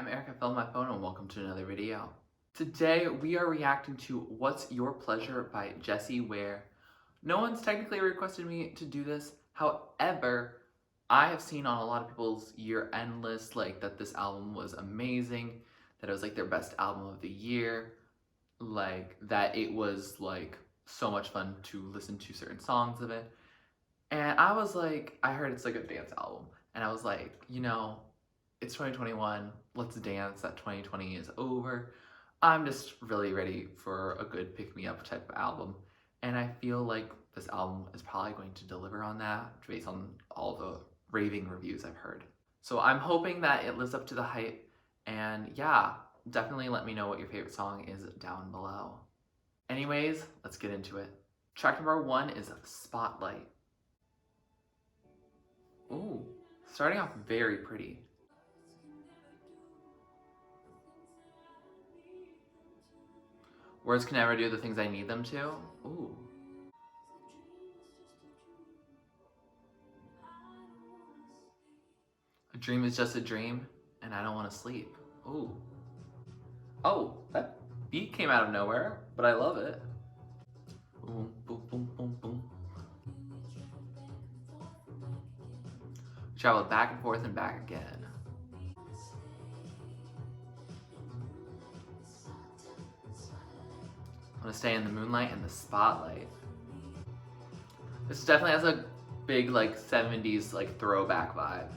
I'm Eric, I filmed my phone and welcome to another video. Today we are reacting to What's Your Pleasure by Jessie Ware. No one's technically requested me to do this, however, I have seen on a lot of people's year-end list that this album was amazing, that it was their best album of the year, that it was so much fun to listen to certain songs of it. And I was I heard it's a dance album, and I was it's 2021, let's dance, that 2020 is over. I'm just really ready for a good pick-me-up type of album. And I feel like this album is probably going to deliver on that based on all the raving reviews I've heard. So I'm hoping that it lives up to the hype. And yeah, definitely let me know what your favorite song is down below. Anyways, let's get into it. Track number 1 is Spotlight. Ooh, starting off very pretty. Words can never do the things I need them to. Ooh. A dream is just a dream, and I don't want to sleep. Ooh. Oh, that beat came out of nowhere, but I love it. Boom, boom, boom, boom, boom. Travel back and forth and back again. I'm gonna stay in the moonlight and the spotlight. This definitely has a big 70s throwback vibe.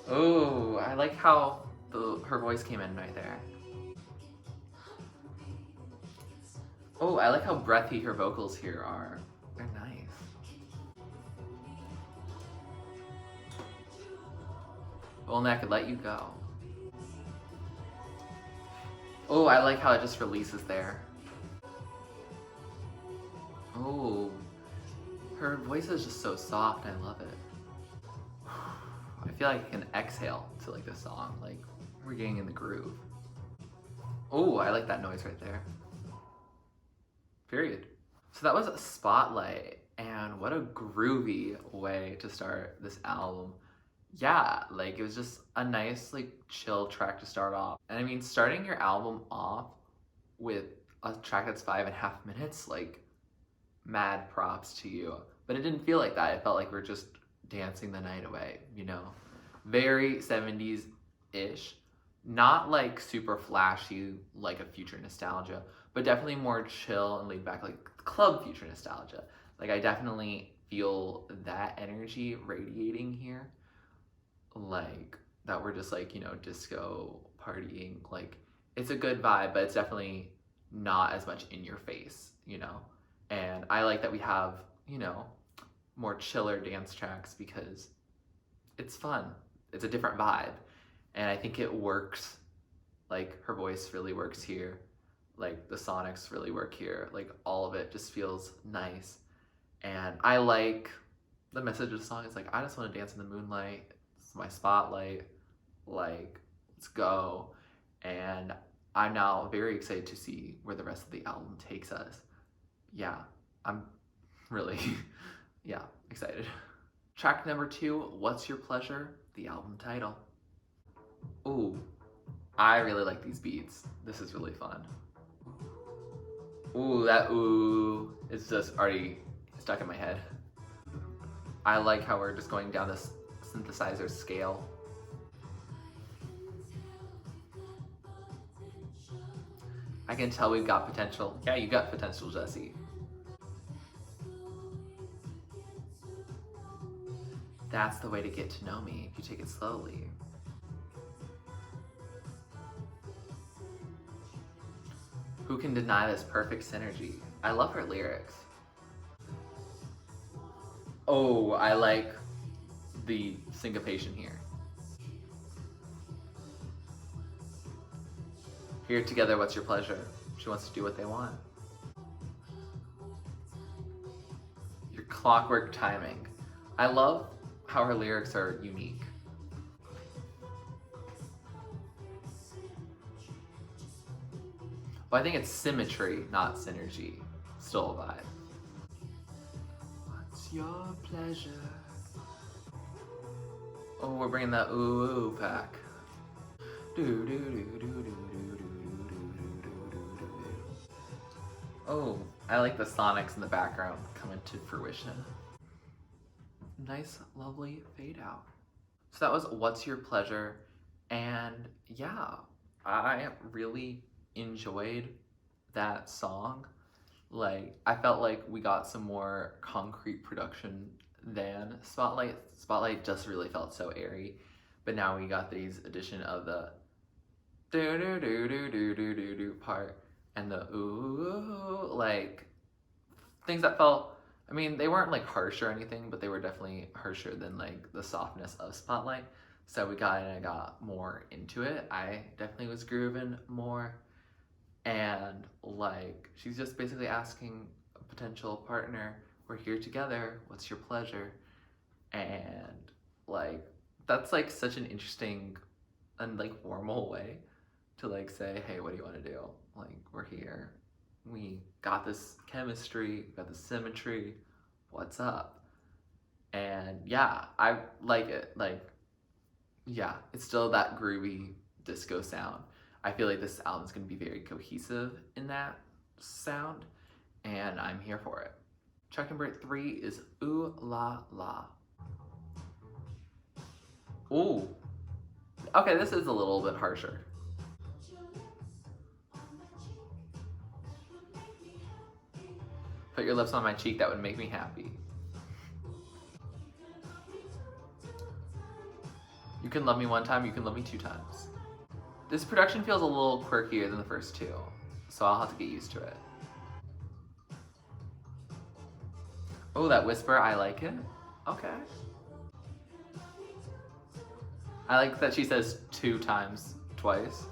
Oh, I like how her voice came in right there. Oh, I like how breathy her vocals here are. They're nice. If only I could let you go. Oh, I like how it just releases there. Oh, her voice is just so soft. I love it. I feel like I can exhale to this song. We're getting in the groove. Oh, I like that noise right there. Period. So that was Spotlight, and what a groovy way to start this album. Yeah, it was just a nice chill track to start off. And I mean, starting your album off with a track that's 5.5 minutes, mad props to you. But it didn't feel like that. It felt like we're just dancing the night away, Very 70s-ish. Not super flashy like a Future nostalgia, but definitely more chill and laid back club Future nostalgia. I definitely feel that energy radiating here. That we're just disco partying. It's a good vibe, but it's definitely not as much in your face, And I like that we have, more chiller dance tracks because it's fun. It's a different vibe. And I think it works. Her voice really works here. The sonics really work here. All of it just feels nice. And I like the message of the song. It's I just want to dance in the moonlight. It's my spotlight. Let's go. And I'm now very excited to see where the rest of the album takes us. Yeah, I'm really, excited. Track number 2, What's Your Pleasure? The album title. Ooh, I really like these beats. This is really fun. Ooh, that ooh is just already stuck in my head. I like how we're just going down this synthesizer scale. I can tell we've got potential. Yeah, you got potential, Jessie. That's the way to get to know me, if you take it slowly. Who can deny this perfect synergy? I love her lyrics. Oh, I like the syncopation here. Here together, what's your pleasure? She wants to do what they want. Your clockwork timing. I love how her lyrics are unique. But I think it's symmetry, not synergy. Still a vibe. What's your pleasure? Oh, we're bringing that ooh back. Oh, I like the sonics in the background coming to fruition. Nice, lovely fade out. So that was What's Your Pleasure? And yeah, I really enjoyed that song. Like, I felt like we got some more concrete production than Spotlight. Spotlight just really felt so airy. But now we got these addition of the do do do do do do do do part and the ooh, like things that felt, I mean, they weren't like harsh or anything, but they were definitely harsher than like the softness of Spotlight. So we got more into it. I definitely was grooving more. And like she's just basically asking a potential partner, we're here together, what's your pleasure? And like that's like such an interesting and like formal way to like say, hey, what do you want to do? Like, we're here, we got this chemistry, we got the symmetry, what's up? And yeah, I like it. Like, yeah, it's still that groovy disco sound. I feel like this album is going to be very cohesive in that sound, and I'm here for it. Track number 3 is Ooh La La. Ooh. Okay, this is a little bit harsher. Put your lips on my cheek, that would make me happy. You can love me one time, you can love me 2 times. This production feels a little quirkier than the first 2, so I'll have to get used to it. Oh, that whisper, I like it. Okay. I like that she says 2 times, twice.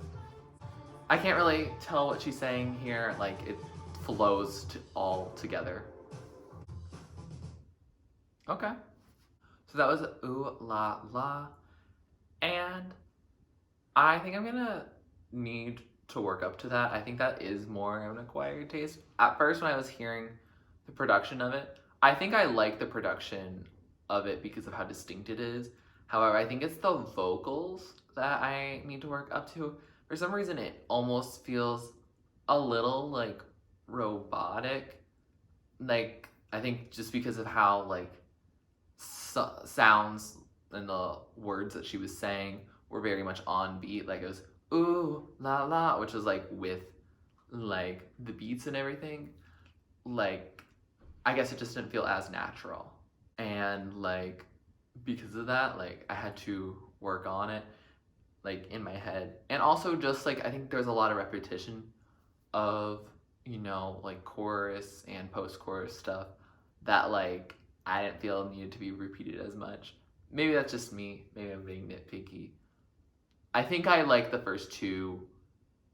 I can't really tell what she's saying here, like it flows all together. Okay. So that was Ooh La La. And I think I'm gonna need to work up to that. I think that is more of an acquired taste. At first, when I was hearing the production of it, I think I like the production of it because of how distinct it is. However, I think it's the vocals that I need to work up to. For some reason, it almost feels a little like robotic. Like, I think just because of how like sounds and the words that she was saying were very much on beat. Like it was ooh la la, which was like with like the beats and everything. Like, I guess it just didn't feel as natural. And like because of that, like I had to work on it like in my head. And also just like I think there's a lot of repetition of, you know, like chorus and post-chorus stuff that like I didn't feel needed to be repeated as much. Maybe that's just me. Maybe I'm being nitpicky. I think I like the first 2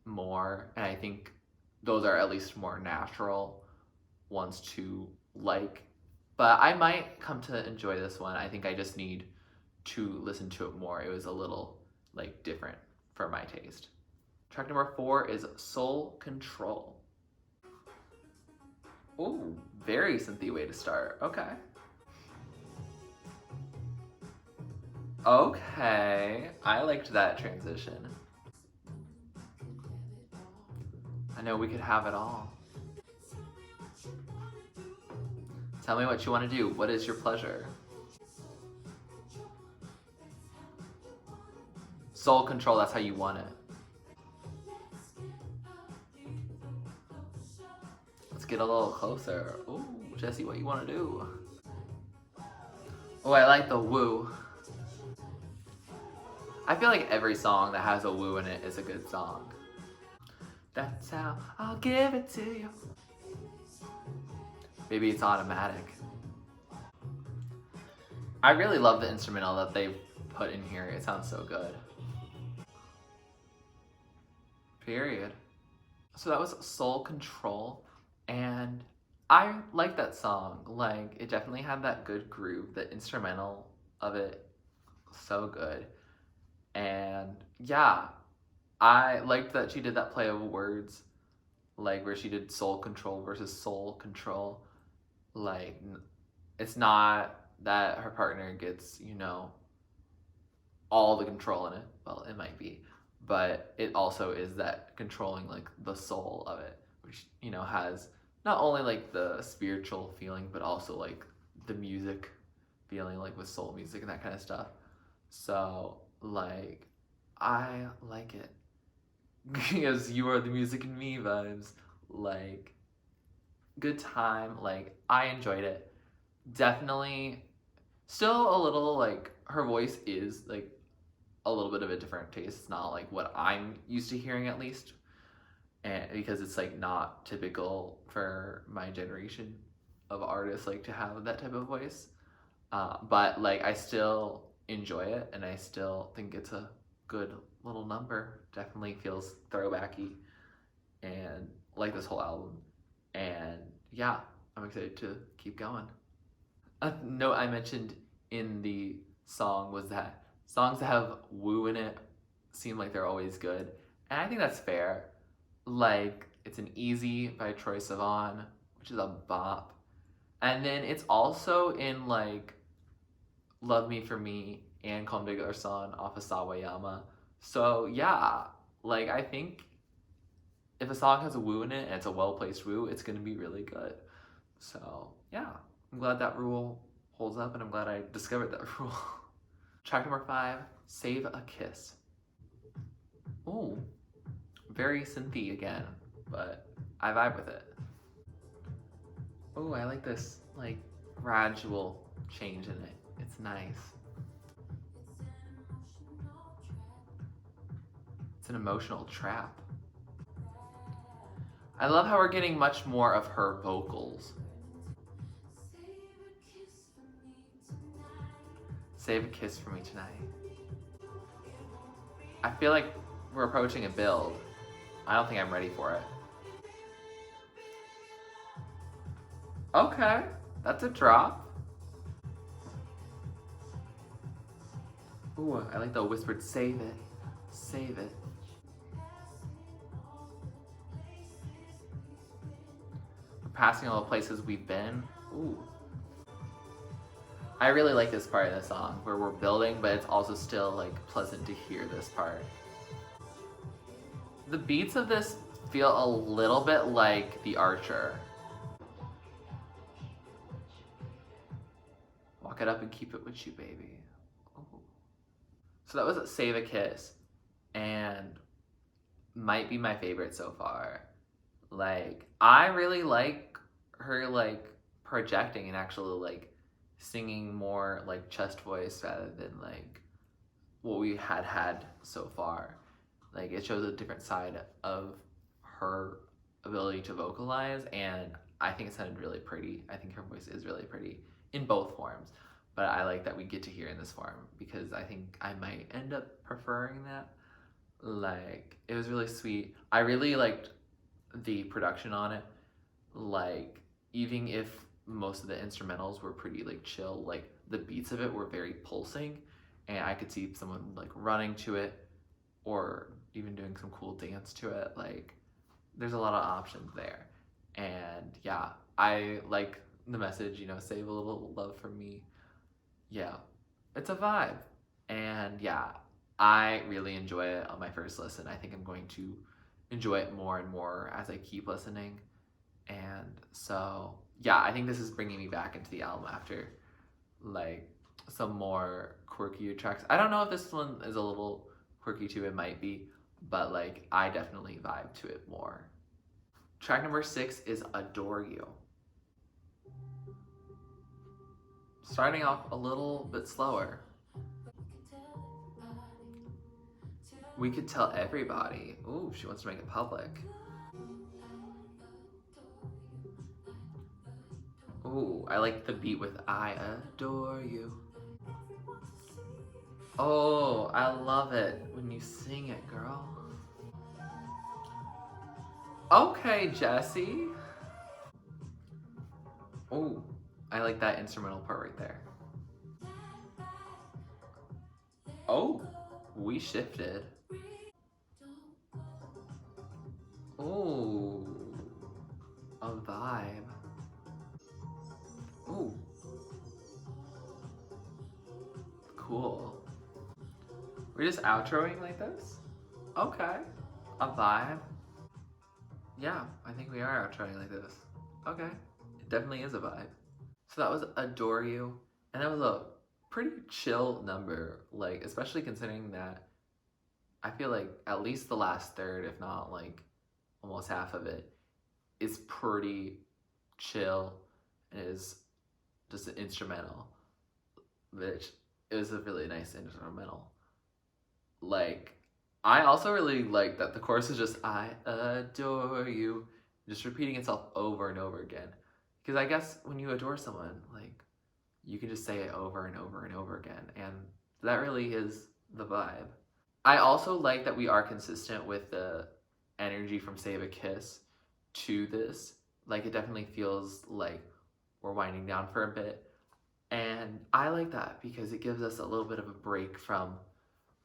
more, and I think those are at least more natural ones to like. But I might come to enjoy this one. I think I just need to listen to it more. It was a little like different for my taste. Track number 4 is Soul Control. Ooh, very synthy way to start. Okay. Okay, I liked that transition. I know we could have it all. Tell me what you want to do. What is your pleasure? Soul Control, that's how you want it. Let's get a little closer. Ooh, Jessie, what you want to do? Oh, I like the woo. I feel like every song that has a woo in it is a good song. That's how I'll give it to you. Maybe it's automatic. I really love the instrumental that they put in here. It sounds so good. Period. So that was Soul Control, and I like that song. Like, it definitely had that good groove. The instrumental of it, so good. And yeah, I liked that she did that play of words, like where she did soul control versus soul control. Like, it's not that her partner gets, you know, all the control in it. Well, it might be, but it also is that controlling like the soul of it, which has not only like the spiritual feeling, but also like the music feeling, like with soul music and that kind of stuff. So like I like it because you are the music in me vibes. Like good time. Like I enjoyed it. Definitely still a little like her voice is like a little bit of a different taste. It's not like what I'm used to hearing at least. And because it's like not typical for my generation of artists like to have that type of voice. But like I still enjoy it and I still think it's a good little number. Definitely feels throwbacky and like this whole album. And yeah, I'm excited to keep going. A note I mentioned in the song was that songs that have woo in it seem like they're always good. And I think that's fair. Like, it's an Easy by Troye Sivan, which is a bop. And then it's also in like Love Me for Me and Comme des Garçons off of Sawayama. So yeah, like I think if a song has a woo in it and it's a well placed woo, it's gonna be really good. So yeah, I'm glad that rule holds up and I'm glad I discovered that rule. Track number 5, Save a Kiss. Ooh, very synthy again, but I vibe with it. Ooh, I like this like gradual change in it. It's nice. It's an emotional trap. I love how we're getting much more of her vocals. Save a kiss for me tonight. I feel like we're approaching a build. I don't think I'm ready for it. Okay, that's a drop. Ooh, I like the whispered save it. Save it. We're passing all the places we've been. Ooh. I really like this part of the song where we're building, but it's also still like pleasant to hear this part. The beats of this feel a little bit like The Archer. Walk it up and keep it with you, baby. Ooh. So that was Save a Kiss, and might be my favorite so far. Like, I really like her like projecting and actually like singing more like chest voice rather than like what we had so far. Like it shows a different side of her ability to vocalize, and I think it sounded really pretty. I think her voice is really pretty in both forms, but I like that we get to hear in this form because I think I might end up preferring that. Like it was really sweet. I really liked the production on it. Like even if most of the instrumentals were pretty like chill, like the beats of it were very pulsing, and I could see someone like running to it or even doing some cool dance to it. Like there's a lot of options there. And yeah, I like the message, save a little love for me. Yeah, it's a vibe. And yeah, I really enjoy it on my first listen. I think I'm going to enjoy it more and more as I keep listening. And so, yeah, I think this is bringing me back into the album after like some more quirkier tracks. I don't know if this one is a little quirky too, it might be, but like I definitely vibe to it more. Track number 6 is Adore You. Starting off a little bit slower. We could tell everybody. Ooh, she wants to make it public. Ooh, I like the beat with I adore you. Oh, I love it when you sing it, girl. Okay, Jessie. Oh, I like that instrumental part right there. Oh, we shifted. Oh, a vibe. Oh, cool. We're just outroing like this? Okay. A vibe. Yeah, I think we are outroing like this. Okay. It definitely is a vibe. So that was Adore You, and that was a pretty chill number, like, especially considering that I feel like at least the last third, if not like almost half of it, is pretty chill and is just an instrumental, which is a really nice instrumental. Like, I also really like that the chorus is just I adore you, just repeating itself over and over again. Because I guess when you adore someone, like, you can just say it over and over and over again, and that really is the vibe. I also like that we are consistent with the energy from Save a Kiss to this. Like, it definitely feels like we're winding down for a bit. And I like that because it gives us a little bit of a break from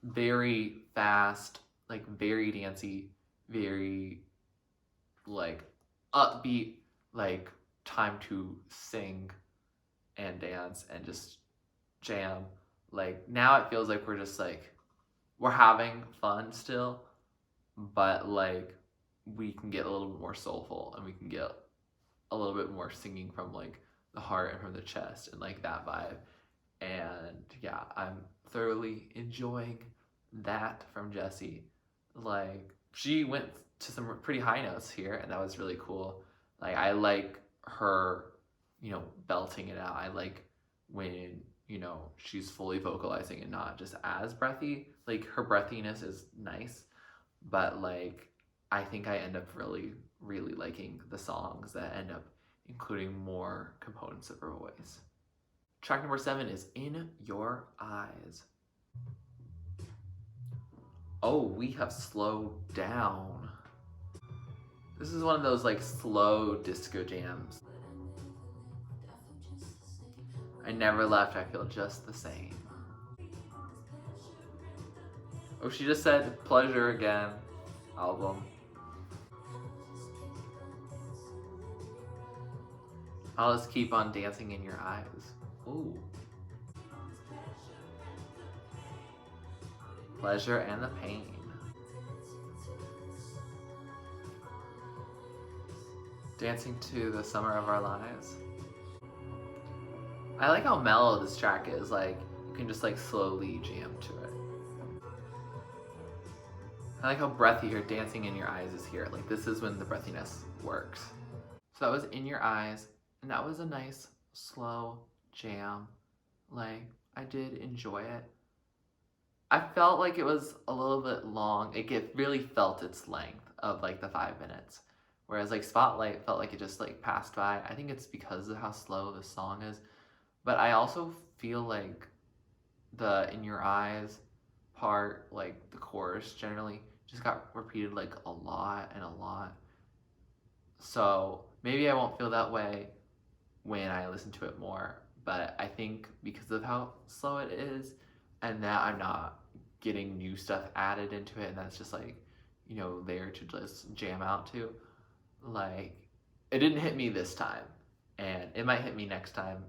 very fast, like very dancey, very like upbeat, like time to sing and dance and just jam. Like, now it feels like we're just like, we're having fun still, but like we can get a little bit more soulful and we can get a little bit more singing from like the heart and from the chest and like that vibe. And yeah, I'm thoroughly enjoying that from Jessie. Like, she went to some pretty high notes here, and that was really cool. Like, I like her, belting it out. I like when, she's fully vocalizing and not just as breathy. Like, her breathiness is nice, but like, I think I end up really, really liking the songs that end up including more components of her voice. Track number 7 is In Your Eyes. Oh, we have slowed down. This is one of those like slow disco jams. I never left, I feel just the same. Oh, she just said Pleasure Again album. I'll just keep on dancing in your eyes. Ooh. Pleasure and the pain. Dancing to the summer of our lives. I like how mellow this track is. Like, you can just like slowly jam to it. I like how breathy her dancing in your eyes is here. Like, this is when the breathiness works. So that was In Your Eyes, and that was a nice slow jam. Like, I did enjoy it. I felt like it was a little bit long. It really felt its length of like the 5 minutes. Whereas like Spotlight felt like it just like passed by. I think it's because of how slow the song is. But I also feel like the In Your Eyes part, like the chorus generally, just got repeated like a lot and a lot. So maybe I won't feel that way when I listen to it more. But I think because of how slow it is, and that I'm not getting new stuff added into it, and that's just like, there to just jam out to, like, it didn't hit me this time, and it might hit me next time.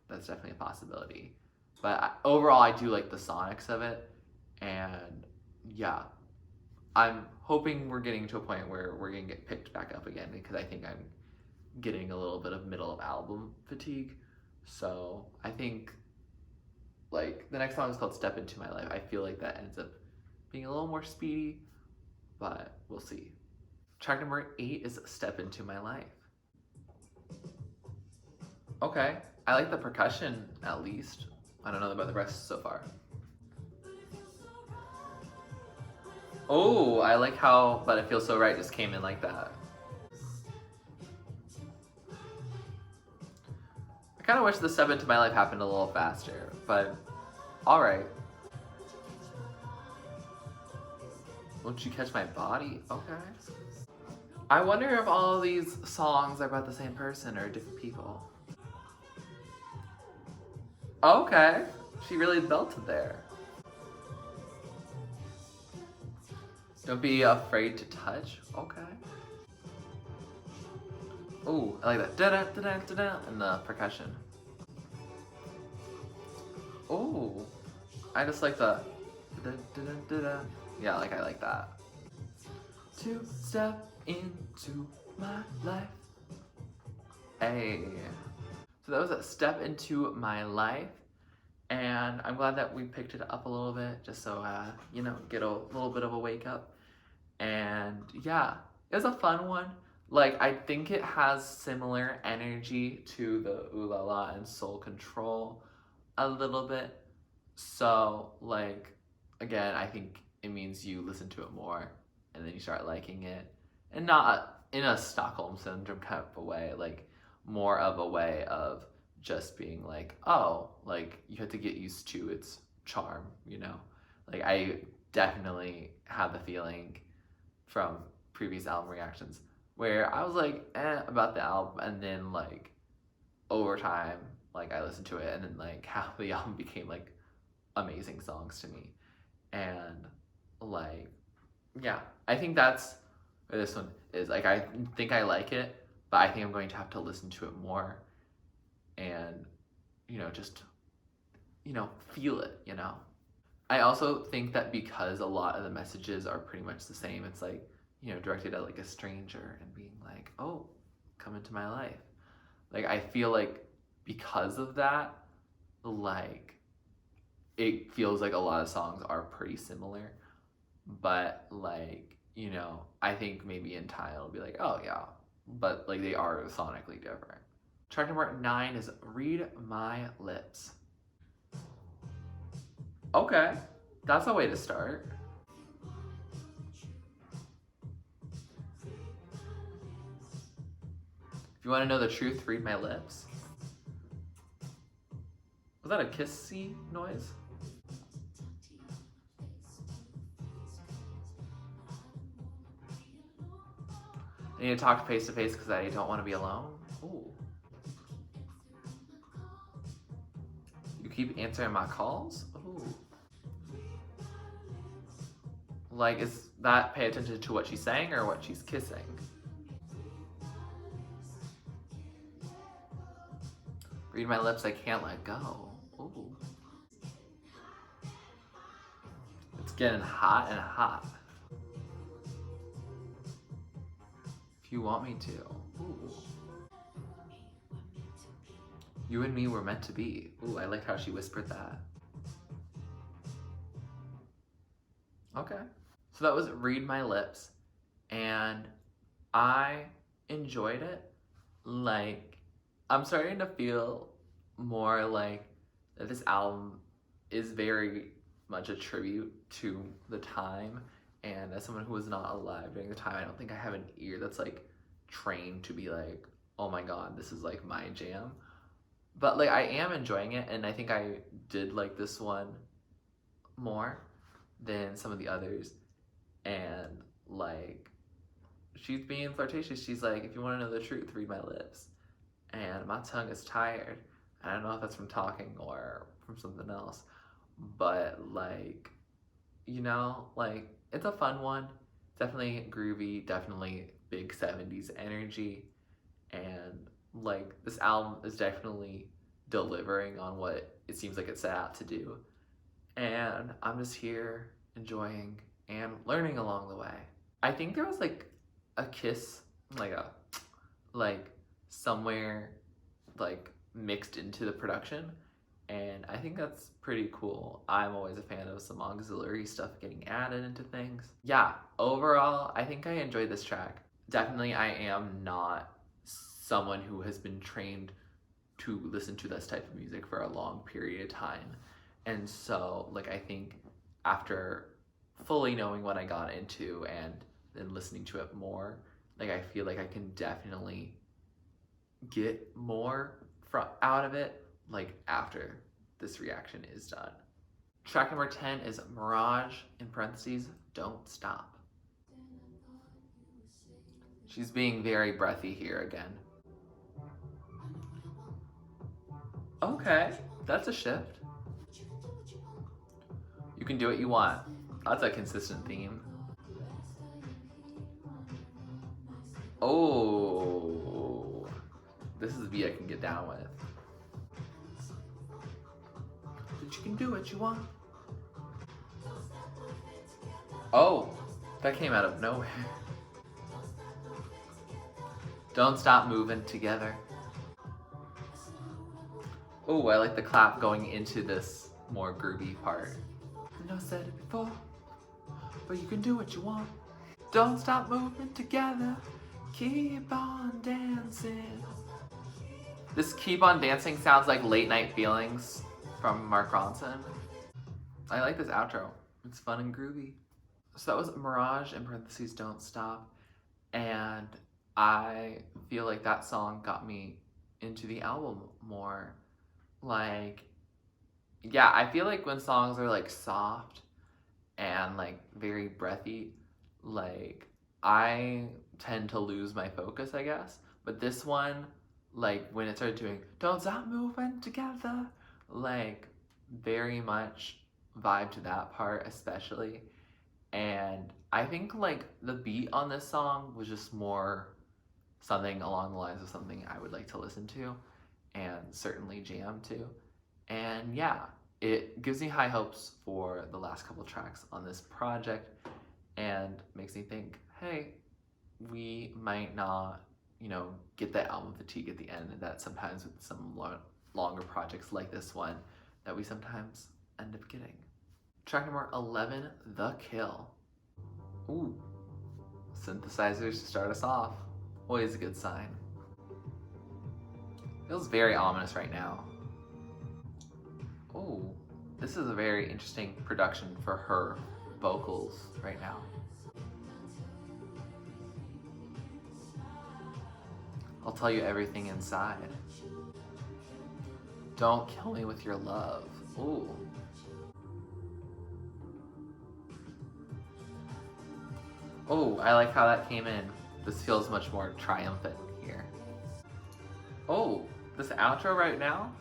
That's definitely a possibility. But overall, I do like the sonics of it, and yeah, I'm hoping we're getting to a point where we're gonna get picked back up again, because I think I'm getting a little bit of middle of album fatigue. So I think like the next song is called Step Into My Life. I feel like that ends up being a little more speedy, but we'll see. Track number 8 is Step Into My Life. Okay, I like the percussion at least. I don't know about the rest so far. Oh, I like how But It Feels So Right just came in like that. I kind of wish the Step Into My Life happened a little faster, but alright. Won't You Catch My Body? Okay. I wonder if all of these songs are about the same person or different people. Okay, she really belted there. Don't be afraid to touch. Okay. Ooh, I like that. Da da da da da and the percussion. Ooh, I just like the Yeah, like I like that. To step into my life. Hey. So that was a step into my life. And I'm glad that we picked it up a little bit just so, you know, get a little bit of a wake up. And yeah, it was a fun one. Like, I think it has similar energy to the Ooh La La and Soul Control a little bit. So, like, again, I think it means you listen to it more and then you start liking it. And not in a Stockholm Syndrome kind of a way, like, more of a way of just being like, oh, like, you have to get used to its charm, you know? Like, I definitely have the feeling from previous album reactions where I was like, about the album, and then, like, over time, like, I listened to it, and then, like, half the album became, like, amazing songs to me. And, like, yeah, I think that's where this one is. Like, I think I like it, but I think I'm going to have to listen to it more and, you know, just, you know, feel it, you know? I also think that because a lot of the messages are pretty much the same, it's like, you know, directed at like a stranger and being like, oh, come into my life. Like, I feel like because of that, like, it feels like a lot of songs are pretty similar, but, like, you know, I think maybe in time it'll be like, oh yeah, but, like, they are sonically different. Track number 9 is Read My Lips. Okay, that's a way to start. If you want to know the truth, read my lips. Was that a kissy noise? I need to talk face to face because I don't want to be alone. Ooh. You keep answering my calls? Ooh. Like, is that pay attention to what she's saying or what she's kissing? Read my lips, I can't let go. Ooh. It's getting hot and hot. If you want me to. Ooh. You and me were meant to be. Ooh, I liked how she whispered that. Okay. So that was Read My Lips, and I enjoyed it. Like, I'm starting to feel more like that this album is very much a tribute to the time, and as someone who was not alive during the time, I don't think I have an ear that's like trained to be like, oh my god, this is like my jam. But like, I am enjoying it, and I think I did like this one more than some of the others. And like, she's being flirtatious. She's like, if you want to know the truth, read my lips. And my tongue is tired. I don't know if that's from talking or from something else, but like, you know, like, it's a fun one. Definitely groovy, definitely big 70s energy. And like, this album is definitely delivering on what it seems like it set out to do. And I'm just here enjoying and learning along the way. I think there was like a kiss, like somewhere like mixed into the production, and I think that's pretty cool. I'm always a fan of some auxiliary stuff getting added into things. Yeah, overall, I think I enjoyed this track. Definitely, I am not someone who has been trained to listen to this type of music for a long period of time. And so, like, I think after fully knowing what I got into and then listening to it more, like, I feel like I can definitely get more out of it, like, after this reaction is done. Track number 10 is Mirage, in parentheses, Don't Stop. She's being very breathy here again. Okay, that's a shift. You can do what you want. That's a consistent theme. Oh, this is a beat I can get down with. But you can do what you want. Oh, that came out of nowhere. Don't stop moving together. Oh, I like the clap going into this more groovy part. I know I said it before, but you can do what you want. Don't stop moving together. Keep on dancing. This keep on dancing sounds like Late Night Feelings from Mark Ronson. I like this outro. It's fun and groovy. So that was Mirage in parentheses Don't Stop. And I feel like that song got me into the album more. Like, yeah, I feel like when songs are like soft and like very breathy, like I tend to lose my focus, I guess. But this one, like when it started doing Don't Stop Moving Together, like very much vibe to that part, especially. And I think like the beat on this song was just more something along the lines of something I would like to listen to and certainly jam to. And yeah, it gives me high hopes for the last couple tracks on this project and makes me think, hey, we might not, get that album fatigue at the end, and that sometimes with some longer projects like this one that we sometimes end up getting. Track number 11, The Kill. Ooh, synthesizers to start us off. Always a good sign. Feels very ominous right now. Oh, this is a very interesting production for her vocals right now. I'll tell you everything inside. Don't kill me with your love. Ooh. Oh, I like how that came in. This feels much more triumphant here. Oh, this outro right now,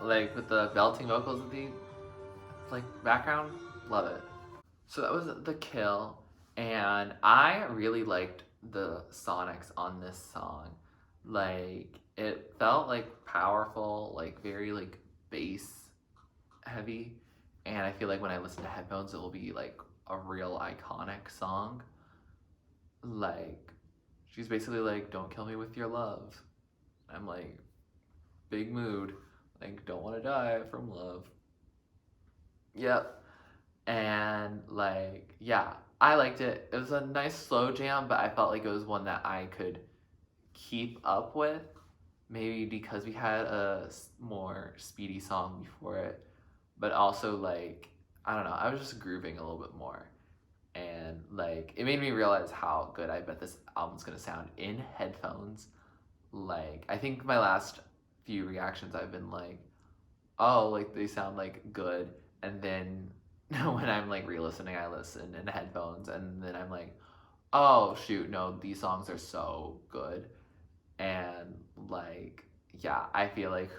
like with the belting vocals of the background, love it. So that was The Kill, and I really liked the sonics on this song. Like it felt like powerful, like very like bass heavy, and I feel like when I listen to headphones it will be like a real iconic song. Like she's basically like, don't kill me with your love. I'm like, big mood, like don't want to die from love. Yep. And like, yeah, I liked it. It was a nice slow jam, but I felt like it was one that I could keep up with, maybe because we had a more speedy song before it, but also like, I don't know, I was just grooving a little bit more. And like, it made me realize how good I bet this album's gonna sound in headphones. Like, I think my last few reactions I've been like, oh, like they sound like good, and then when I'm like re-listening, I listen in headphones, and then I'm like, oh shoot, no, these songs are so good. And like, yeah, I feel like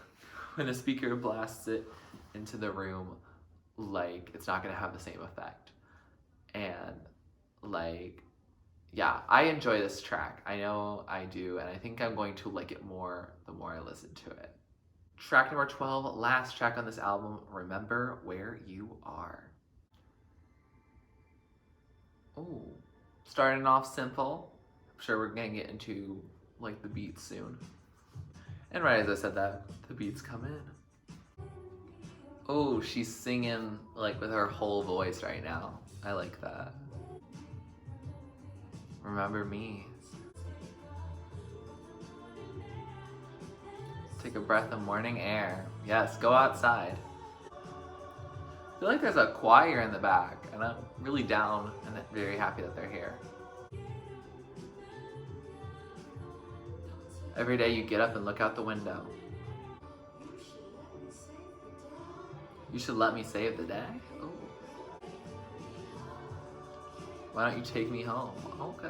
when a speaker blasts it into the room, like it's not gonna have the same effect. And like, yeah, I enjoy this track. I know I do, and I think I'm going to like it more the more I listen to it. Track number 12, last track on this album, Remember Where You Are. Oh, starting off simple. I'm sure we're gonna get into like the beats soon. And right as I said that, the beats come in. Oh, she's singing like with her whole voice right now. I like that. Remember me. Take a breath of morning air. Yes, go outside. I feel like there's a choir in the back, and I'm really down and very happy that they're here. Every day you get up and look out the window. You should let me save the day? Ooh. Why don't you take me home? Okay.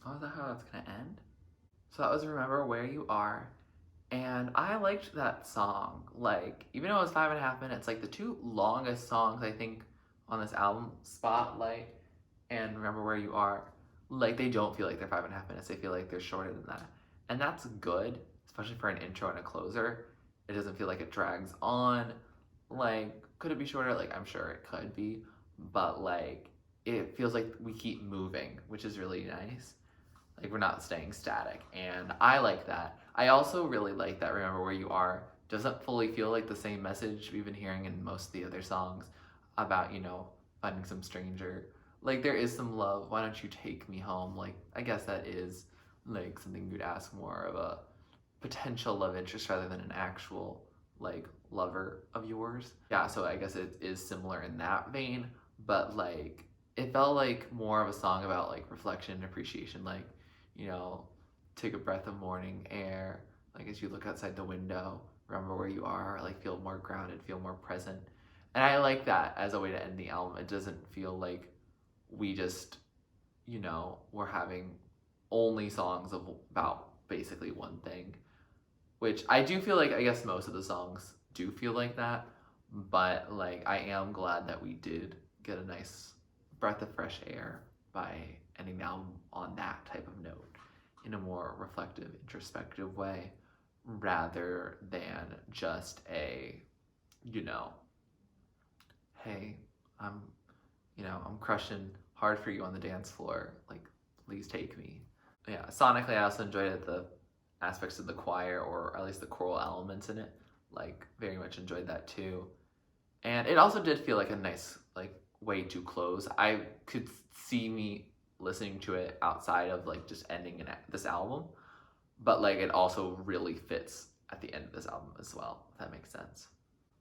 Oh, is that how that's gonna end? So that was Remember Where You Are. And I liked that song. Like, even though it was 5.5 minutes, like the two longest songs I think on this album, Spotlight and Remember Where You Are, like they don't feel like they're 5.5 minutes. They feel like they're shorter than that. And that's good, especially for an intro and a closer. It doesn't feel like it drags on. Like, could it be shorter? Like, I'm sure it could be, but like, it feels like we keep moving, which is really nice. Like, we're not staying static, and I like that. I also really like that Remember Where You Are doesn't fully feel like the same message we've been hearing in most of the other songs about, finding some stranger. Like, there is some love. Why don't you take me home? Like, I guess that is like something you'd ask more of a potential love interest rather than an actual like lover of yours. Yeah, so I guess it is similar in that vein, but like it felt like more of a song about like reflection and appreciation, like, you know, take a breath of morning air, like as you look outside the window, remember where you are, like feel more grounded, feel more present. And I like that as a way to end the album. It doesn't feel like we just, we're having only songs about basically one thing, which I do feel like I guess most of the songs do feel like that, but like I am glad that we did get a nice breath of fresh air by ending the album on that type of note in a more reflective, introspective way rather than just a, hey, I'm, I'm crushing hard for you on the dance floor, like please take me. Yeah, sonically I also enjoyed it, the aspects of the choir, or at least the choral elements in it, like very much enjoyed that too. And it also did feel like a nice like way to close. I could see me listening to it outside of like just ending this album, but like it also really fits at the end of this album as well, if that makes sense.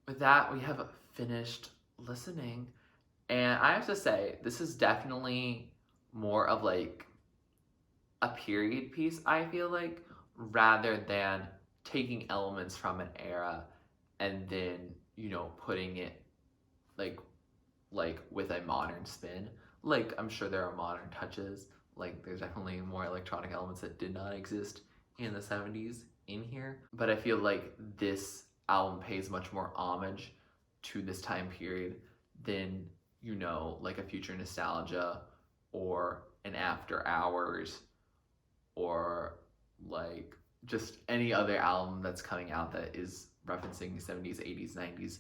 With that, we have finished listening, and I have to say this is definitely more of like a period piece, I feel like, rather than taking elements from an era and then, putting it like with a modern spin. Like, I'm sure there are modern touches. Like, there's definitely more electronic elements that did not exist in the 70s in here. But I feel like this album pays much more homage to this time period than, like a Future Nostalgia or an After Hours or like just any other album that's coming out that is referencing 70s, 80s, 90s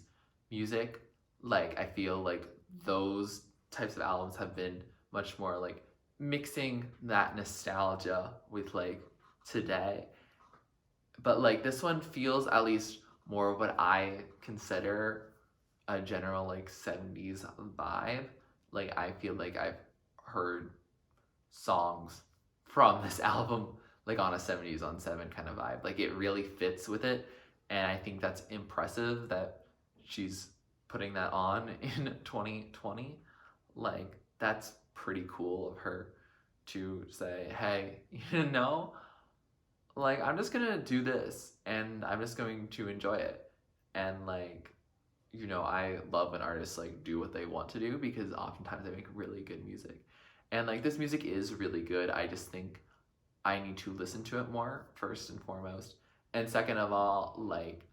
music. Like, I feel like those types of albums have been much more like mixing that nostalgia with like today. But like this one feels at least more of what I consider a general like 70s vibe. Like, I feel like I've heard songs from this album like on a 70s on 7 kind of vibe. Like, it really fits with it, and I think that's impressive that she's putting that on in 2020. Like, that's pretty cool of her to say, hey, like, I'm just gonna do this and I'm just going to enjoy it. And like, I love when artists like do what they want to do, because oftentimes they make really good music. And like, this music is really good. I just think I need to listen to it more, first and foremost. And second of all, like,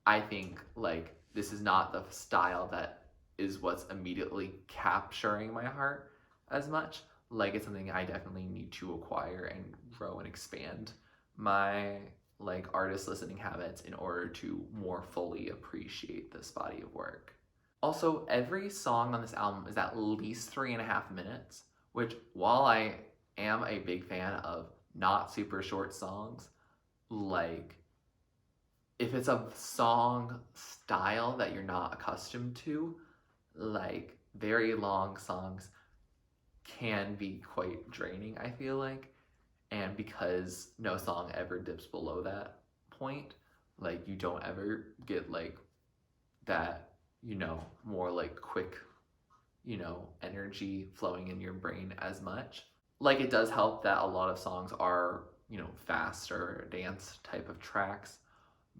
I think like this is not the style that is what's immediately capturing my heart as much. Like, it's something I definitely need to acquire and grow and expand my like artist listening habits in order to more fully appreciate this body of work. Also, every song on this album is at least 3.5 minutes, which, while I am a big fan of not super short songs, like, if it's a song style that you're not accustomed to, like, very long songs can be quite draining, I feel like. And because no song ever dips below that point, like, you don't ever get like that, more like quick, energy flowing in your brain as much. Like, it does help that a lot of songs are, faster dance type of tracks,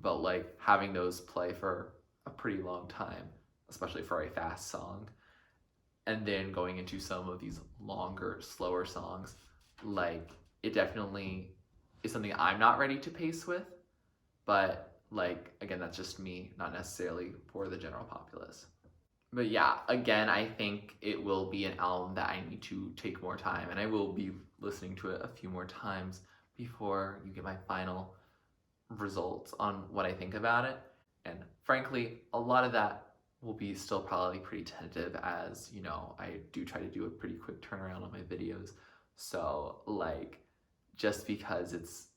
but like having those play for a pretty long time, especially for a fast song, and then going into some of these longer, slower songs, like, it definitely is something I'm not ready to pace with. But like, again, that's just me, not necessarily for the general populace. But yeah, again, I think it will be an album that I need to take more time, and I will be listening to it a few more times before you get my final results on what I think about it. And frankly, a lot of that will be still probably pretty tentative, as you know, I do try to do a pretty quick turnaround on my videos. So like, just because it's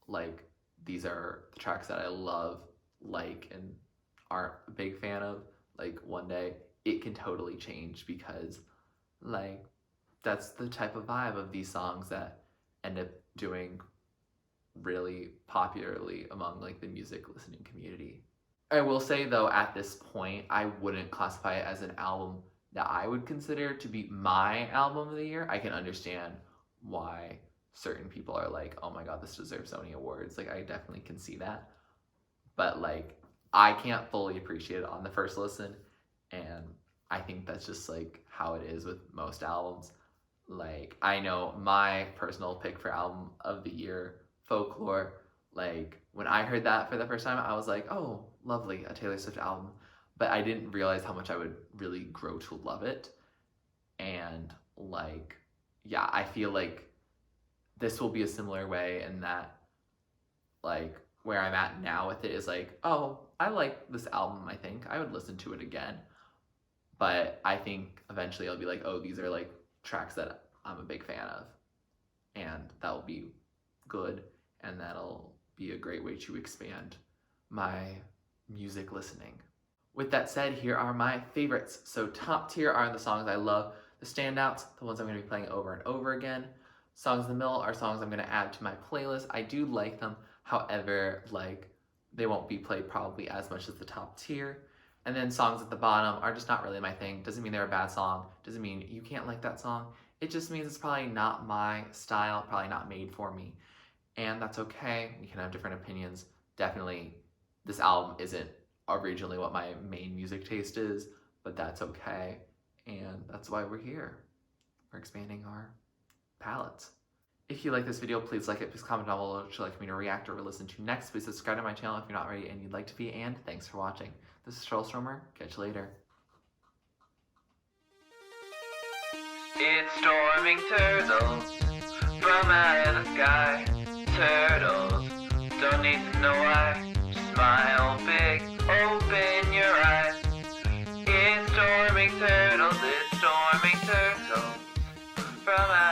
like these are the tracks that I love, like, and aren't a big fan of, like one day it can totally change, because like that's the type of vibe of these songs that end up doing really popularly among like the music listening community. I will say though, at this point, I wouldn't classify it as an album that I would consider to be my album of the year. I can understand why certain people are like, oh my god, this deserves so many awards. Like, I definitely can see that. But like, I can't fully appreciate it on the first listen, and I think that's just like how it is with most albums. Like, I know my personal pick for album of the year, Folklore, like when I heard that for the first time, I was like, oh, lovely, a Taylor Swift album. But I didn't realize how much I would really grow to love it. And like, yeah, I feel like this will be a similar way, in that like where I'm at now with it is like, oh, I like this album, I think I would listen to it again. But I think eventually I'll be like, oh, these are like tracks that I'm a big fan of, and that will be good, and that'll be a great way to expand my music listening. With that said, here are my favorites. So top tier are the songs I love, the standouts, the ones I'm going to be playing over and over again. Songs in the middle are songs I'm going to add to my playlist. I do like them, however, like they won't be played probably as much as the top tier. And then songs at the bottom are just not really my thing. Doesn't mean they're a bad song, doesn't mean you can't like that song. It just means it's probably not my style, probably not made for me. And that's okay, we can have different opinions. Definitely, this album isn't originally what my main music taste is, but that's okay. And that's why we're here. We're expanding our palettes. If you like this video, please like it, please comment down below what you'd like me to react or listen to next. Please subscribe to my channel if you're not already and you'd like to be, and thanks for watching. This is TurtleStormer, catch you later. It's storming turtles from out of the sky. Turtles, don't need to know why. Just smile big, open your eyes. It's storming turtles from out